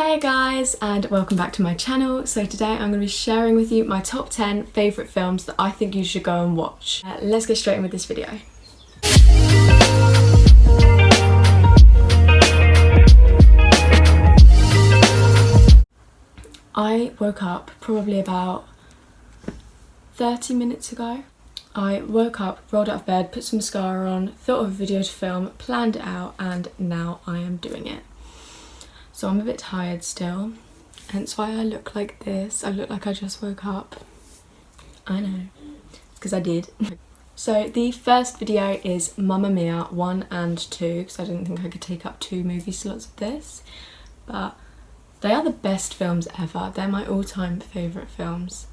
Hiya guys, and welcome back to my channel. So today I'm going to be sharing with you my top 10 favourite films that I think you should go and watch. Let's get straight in with this video. I woke up probably about 30 minutes ago. I woke up, rolled out of bed, put some mascara on, thought of a video to film, planned it out, and now I am doing it. So I'm a bit tired still, hence why I look like this. I look like I just woke up. I know, because I did. So the first video is Mamma Mia 1 and 2, because I didn't think I could take up 2 movie slots of this. But they are the best films ever. They're my all-time favourite films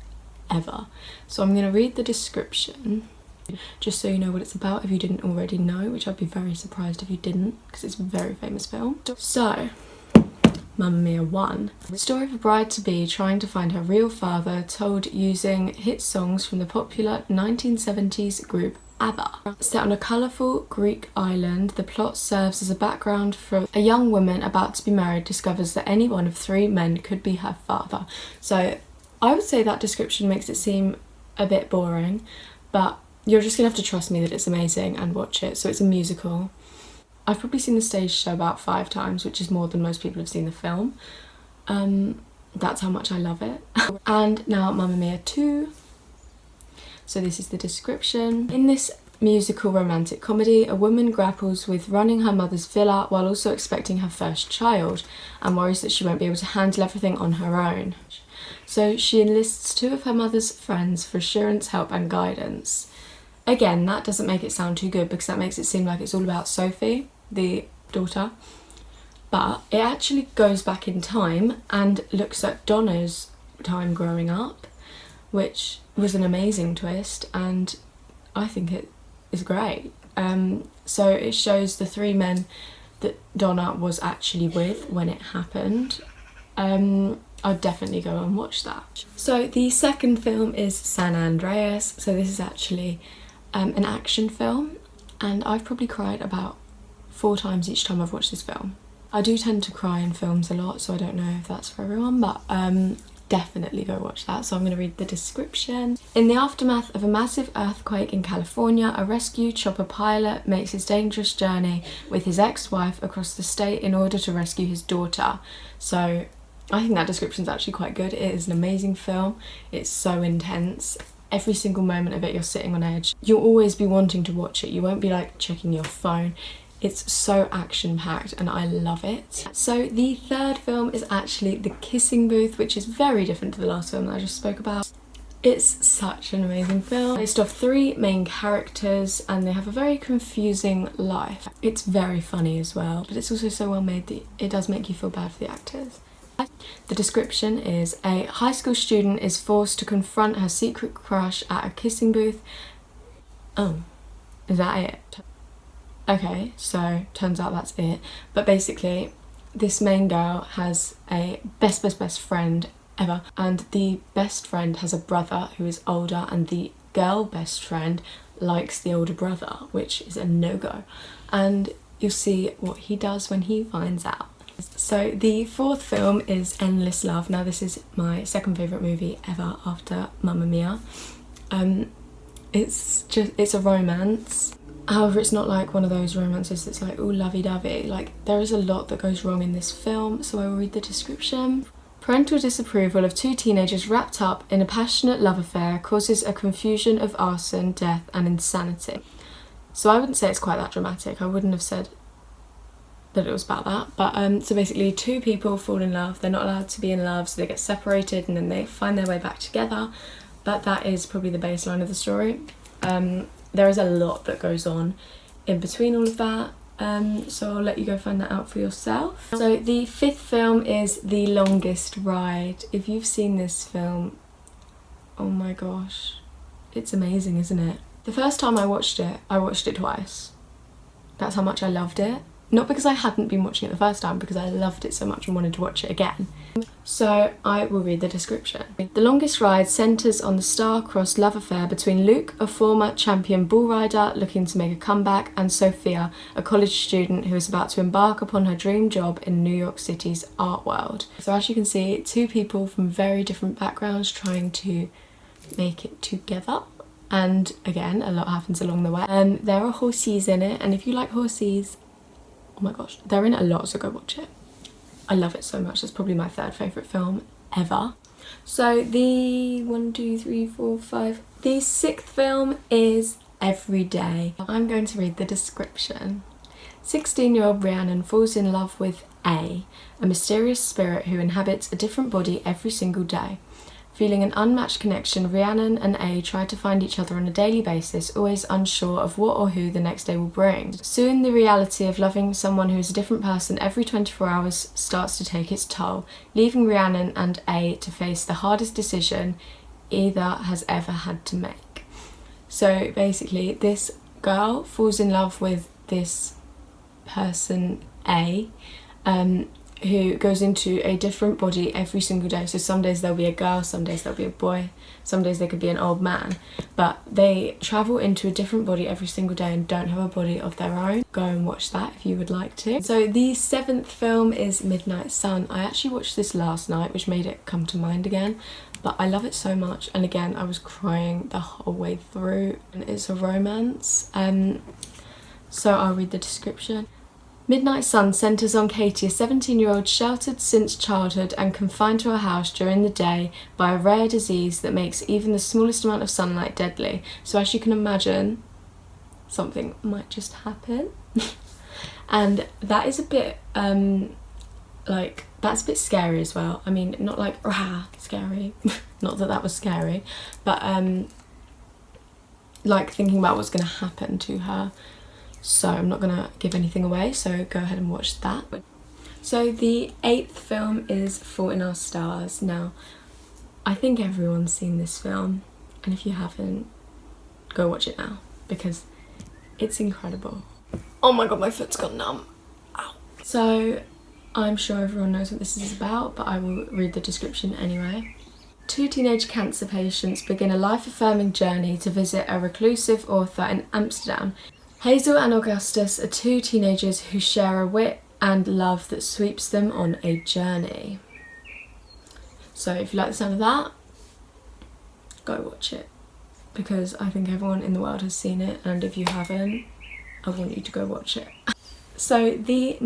ever. So I'm going to read the description, just so you know what it's about if you didn't already know, which I'd be very surprised if you didn't, because it's a very famous film. So, Mamma Mia 1. The story of a bride-to-be trying to find her real father, told using hit songs from the popular 1970s group ABBA. Set on a colourful Greek island, the plot serves as a background for a young woman about to be married discovers that any one of 3 men could be her father. So I would say that description makes it seem a bit boring, but you're just gonna have to trust me that it's amazing and watch it. So it's a musical. I've probably seen the stage show about 5 times, which is more than most people have seen the film. That's how much I love it. And now Mamma Mia 2. So this is the description. In this musical romantic comedy, a woman grapples with running her mother's villa while also expecting her first child and worries that she won't be able to handle everything on her own. So she enlists 2 of her mother's friends for assurance, help and guidance. Again, that doesn't make it sound too good because that makes it seem like it's all about Sophie, the daughter, but it actually goes back in time and looks at Donna's time growing up, which was an amazing twist, and I think it is great. So it shows the 3 men that Donna was actually with when it happened. I'd definitely go and watch that. So the second film is San Andreas. So this is actually an action film, and I've probably cried about 4 times each time I've watched this film. I do tend to cry in films a lot, so I don't know if that's for everyone, but definitely go watch that. So I'm going to read the description. In the aftermath of a massive earthquake in California, a rescue chopper pilot makes his dangerous journey with his ex-wife across the state in order to rescue his daughter. So I think that description is actually quite good. It is an amazing film. It's so intense. Every single moment of it you're sitting on edge. You'll always be wanting to watch it. You won't be like checking your phone. It's so action-packed and I love it. So the third film is actually The Kissing Booth, which is very different to the last film that I just spoke about. It's such an amazing film. Based off 3 main characters and they have a very confusing life. It's very funny as well, but it's also so well made that it does make you feel bad for the actors. The description is: a high school student is forced to confront her secret crush at a kissing booth. Oh, is that it? Okay, so turns out that's it. But basically, this main girl has a best friend ever, and the best friend has a brother who is older, and the girl best friend likes the older brother, which is a no-go. And you'll see what he does when he finds out. So the 4th film is Endless Love. Now this is my 2nd favourite movie ever after Mamma Mia. It's a romance. However, it's not like one of those romances that's like all lovey-dovey. Like, there is a lot that goes wrong in this film, so I will read the description. Parental disapproval of 2 teenagers wrapped up in a passionate love affair causes a confusion of arson, death and insanity. So I wouldn't say it's quite that dramatic. I wouldn't have said that it was about that, but so basically 2 people fall in love. They're not allowed to be in love, so they get separated and then they find their way back together, but that is probably the baseline of the story. There is a lot that goes on in between all of that, so I'll let you go find that out for yourself. So the 5th film is The Longest Ride. If you've seen this film, oh my gosh, it's amazing, isn't it? The first time I watched it twice. That's how much I loved it. Not because I hadn't been watching it the first time, because I loved it so much and wanted to watch it again. So I will read the description. The longest ride centres on the star-crossed love affair between Luke, a former champion bull rider looking to make a comeback, and Sophia, a college student who is about to embark upon her dream job in New York City's art world. So as you can see, two people from very different backgrounds trying to make it together. And again, a lot happens along the way. There are horses in it, and if you like horses, oh my gosh, they're in it a lot, so go watch it. I love it so much. It's probably my third favourite film ever. So the the sixth film is Every Day. I'm going to read the description. 16-year-old Rhiannon falls in love with A mysterious spirit who inhabits a different body every single day. Feeling an unmatched connection, Rhiannon and A try to find each other on a daily basis, always unsure of what or who the next day will bring. Soon the reality of loving someone who is a different person every 24 hours starts to take its toll, leaving Rhiannon and A to face the hardest decision either has ever had to make. So basically, this girl falls in love with this person A, who goes into a different body every single day. So some days there'll be a girl, some days there'll be a boy, some days they could be an old man, but they travel into a different body every single day and don't have a body of their own. Go and watch that if you would like to. So the seventh film is Midnight Sun. I actually watched this last night, which made it come to mind again, but I love it so much, and again I was crying the whole way through, and it's a romance. So I'll read the description. Midnight Sun centres on Katie, a 17-year-old sheltered since childhood and confined to her house during the day by a rare disease that makes even the smallest amount of sunlight deadly. So as you can imagine, something might just happen. And that is a bit, that's a bit scary as well. I mean, not like, rah, scary. Not that that was scary, but like thinking about what's going to happen to her. So I'm not going to give anything away, so go ahead and watch that. So the eighth film is Fault in Our Stars. Now, I think everyone's seen this film, and if you haven't, go watch it now, because it's incredible. Oh my god, my foot's gone numb. Ow. So I'm sure everyone knows what this is about, but I will read the description anyway. Two teenage cancer patients begin a life-affirming journey to visit a reclusive author in Amsterdam. Hazel and Augustus are two teenagers who share a wit and love that sweeps them on a journey. So if you like the sound of that, go watch it, because I think everyone in the world has seen it, and if you haven't, I want you to go watch it. So the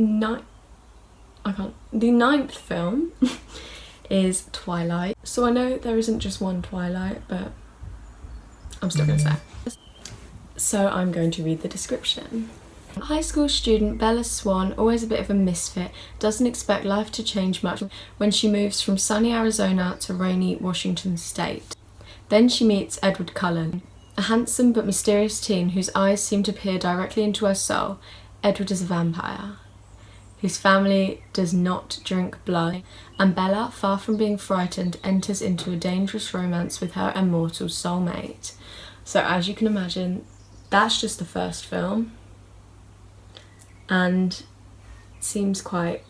ninth film is Twilight. So I know there isn't just one Twilight, but I'm still going to say. So I'm going to read the description. High school student Bella Swan, always a bit of a misfit, doesn't expect life to change much when she moves from sunny Arizona to rainy Washington State. Then she meets Edward Cullen, a handsome but mysterious teen whose eyes seem to peer directly into her soul. Edward is a vampire whose family does not drink blood, and Bella, far from being frightened, enters into a dangerous romance with her immortal soulmate. So as you can imagine, that's just the first film, and it seems quite,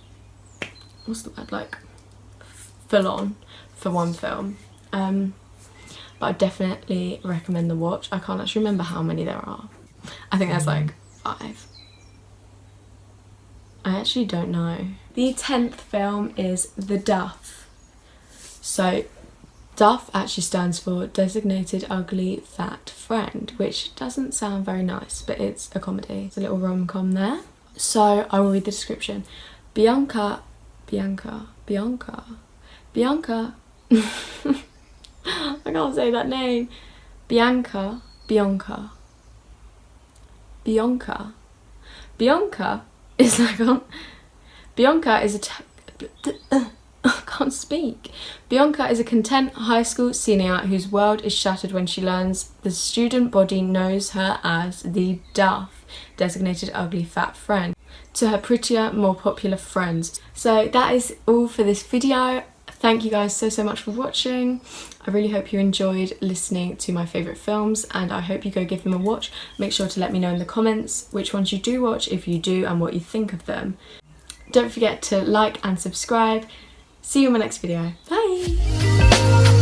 what's the word, like full on for one film. But I definitely recommend the watch. I can't actually remember how many there are. I think there's like 5. I actually don't know. The 10th film is The DUFF. So DUFF actually stands for Designated Ugly Fat Friend, which doesn't sound very nice, but it's a comedy. It's a little rom-com there. So I will read the description. Bianca. I can't say that name. Bianca is like Bianca is I can't speak. Bianca is a content high school senior whose world is shattered when she learns the student body knows her as the DUFF, Designated Ugly Fat Friend, to her prettier, more popular friends. So that is all for this video. Thank you guys so much for watching. I really hope you enjoyed listening to my favourite films, and I hope you go give them a watch. Make sure to let me know in the comments which ones you do watch, if you do, and what you think of them. Don't forget to like and subscribe. See you in my next video. Bye!